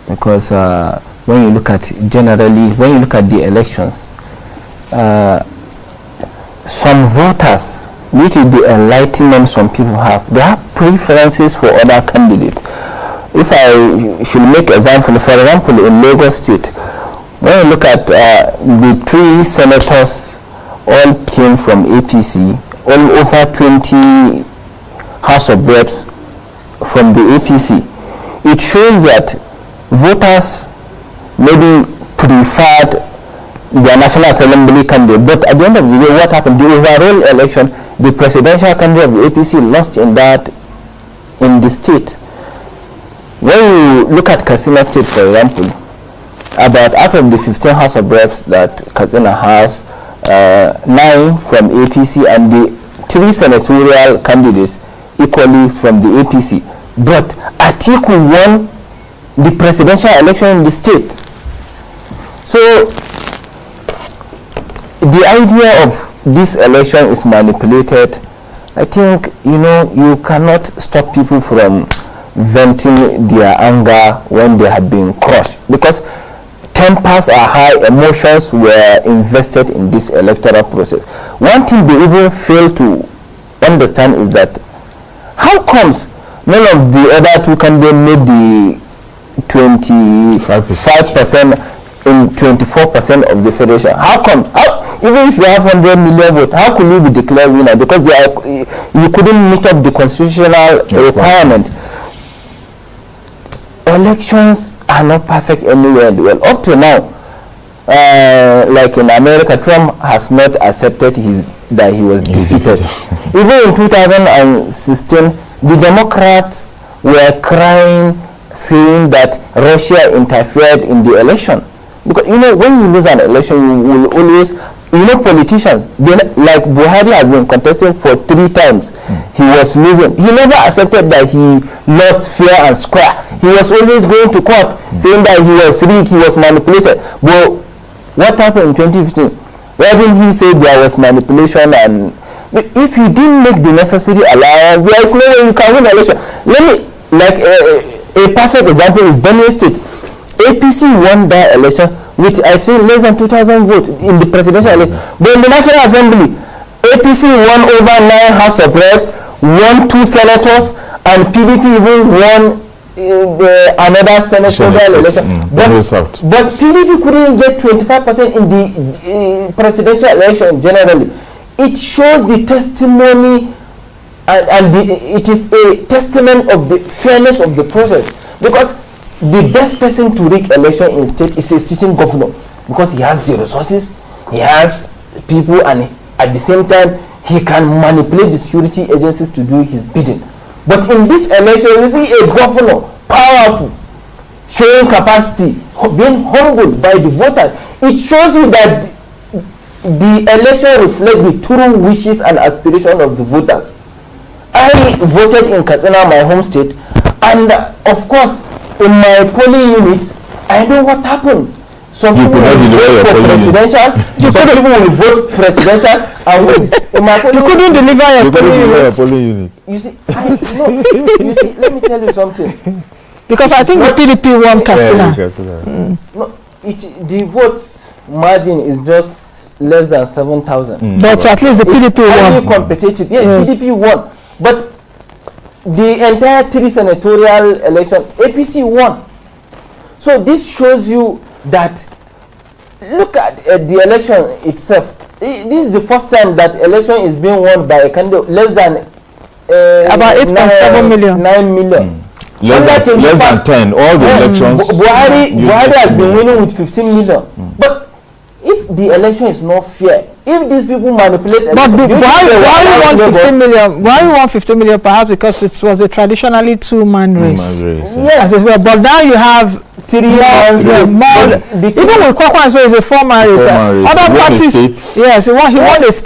because when you look at the elections, some voters, due to the enlightenment some people have, they have preferences for other candidates. If I should make example, for example, in Lagos State, when you look at the 3 senators all came from APC, all over 20 House of Reps from the APC, it shows that voters maybe preferred the National Assembly candidate, but at the end of the day, what happened? The overall election, the presidential candidate of the APC lost in the state. When you look at Katsina State, for example, about out of the 15 House of Reps that Katsina has, 9 from APC and the 3 senatorial candidates equally from the APC. But Atiku won the presidential election in the state. So the idea of this election is manipulated. I think, you cannot stop people from venting their anger when they have been crushed, because tempers are high, emotions were invested in this electoral process. One thing they even fail to understand is that how comes none of the other 2 candidates made the 25% in 24% of the federation? How come? Even if you have 100 million votes, how could you be declared winner? Because you couldn't meet up the constitutional requirement. Elections are not perfect anywhere in the world. Up to now, like in America, Trump has not accepted that he was defeated. Even in 2016, the Democrats were crying, saying that Russia interfered in the election. Because when you lose an election, you will always, politicians, like Buhari has been contesting for 3 times. He was losing. He never accepted that he lost fair and square. He was always going to court, saying that he was rigged, he was manipulated. But what happened in 2015? Why didn't he say there was manipulation? And if you didn't make the necessary allowance, there is no way you can win an election. A perfect example is Benue State. APC won that election with, I think, less than 2,000 votes in the presidential election. But in the National Assembly, APC won over 9 House of Reps, won 2 senators, and PDP even won another senatorial election. But PDP couldn't get 25% in the presidential election generally. It shows the testimony, and it is a testament of the fairness of the process, because the best person to rig election in state is a sitting governor, because he has the resources, he has people, and at the same time he can manipulate the security agencies to do his bidding. But in this election, you see a governor, powerful, showing capacity, being humbled by the voters. It shows you that the election reflects the true wishes and aspirations of the voters. I voted in Katsina, my home state, and of course, in my polling units, I know what happened. Some people will vote for presidential, some people will vote presidential, and win. You couldn't deliver your polling unit. You see, let me tell you something. Because I think the PDP won Katsina. No, the votes margin is just less than 7,000. But at least the PDP won. Highly competitive. Yes, PDP won. But the entire 3 senatorial election, APC won. So this shows you that, look at the election itself. This is the first time that election is being won by a candidate less than about 8.7 million. 9 million. Less than 10. All the elections. Buhari has been winning with 15 million. But if the election is not fair, if these people manipulate, but why won 15 million? Why won 15 million? Perhaps because it was a traditionally 2-man race. Yes, well, but now you have 3 more. Even with Kwakwan, so it's a 4-man race. Other parties, yes, he won a state.